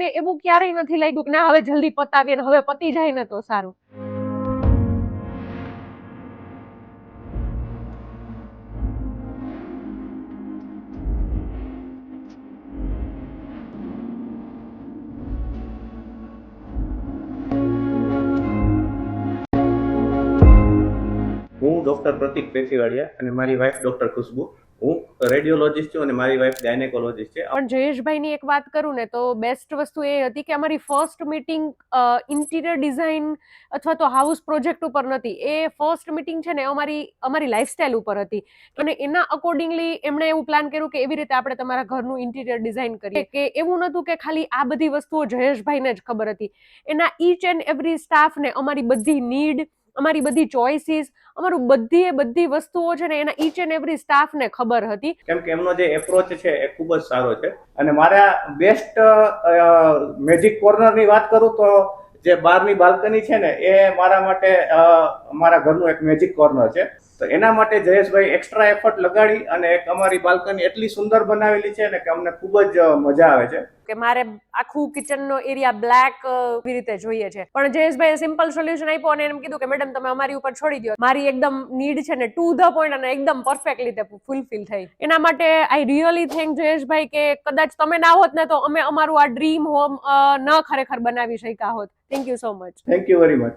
મને એવું ક્યારેય નથી લાગ્યું કે ના હવે જલ્દી પતાવીએ ને હવે પતી જાય ને તો સારું. હું ડૉક્ટર પ્રતિક પેથીવાડિયા અને મારી વાઈફ ડૉક્ટર ખુશ્બુ. હું રેડિયોલોજીસ્ટ છું અને મારી વાઈફ ગાયનેકોલોજીસ્ટ છે. પણ જયેશભાઈની એક વાત કરું ને તો બેસ્ટ વસ્તુ એ હતી કે અમારી ફર્સ્ટ મીટિંગ ઇન્ટિરિયર ડિઝાઇન અથવા તો હાઉસ પ્રોજેક્ટ ઉપર નથી. એ ફર્સ્ટ મીટિંગ છે ને અમારી લાઈફસ્ટાઈલ ઉપર હતી અને એના અકોર્ડિંગલી એમણે એવું પ્લાન કર્યું કે એવી રીતે આપણે તમારા ઘરનું ઇન્ટિરિયર ડિઝાઇન કરીએ. કે એવું નહોતું કે ખાલી આ બધી વસ્તુઓ જયેશભાઈને જ ખબર હતી. એના ઈચ એન્ડ એવરી સ્ટાફને અમારી બધી નીડ, અમારી બધી ચોઇસીસ, અમારું બધી વસ્તુઓ છે ને એના ઈચ એન્ડ એવરી સ્ટાફને ખબર હતી. કેમ કે એમનો જે એપ્રોચ છે એ ખૂબ જ સારો છે. અને મારા બેસ્ટ મેજિક કોર્નરની વાત કરું તો જે બહારની બાલ્કની છે ને એ મારા માટે મારા ઘરનું એક મેજિક કોર્નર છે. તો એના માટે જયેશભાઈ એક્સ્ટ્રા એફર્ટ લગાડી અને એક અમારી બાલ્કની એટલી સુંદર બનાવેલી છે ને કે અમને ખૂબ જ મજા આવે છે. કે મારે આખું કિચનનો એરિયા બ્લેક એવી રીતે જોઈએ છે, પણ જયેશભાઈએ સિમ્પલ સોલ્યુશન આપ્યો અને એમ કીધું કે મેડમ તમે અમારી ઉપર છોડી દો, મારી એકદમ નીડ છે ને ટુ ધ પોઈન્ટ અને એકદમ પરફેક્ટ રીતે ફૂલફિલ થઈ. એના માટે આઈ રિયલી થેન્ક જયેશભાઈ કે કદાચ તમે ના હોત ને તો અમે અમારું આ ડ્રીમ હોમ ન ખરેખર બનાવી શક્યા હોત. Thank you so much. Thank you very much.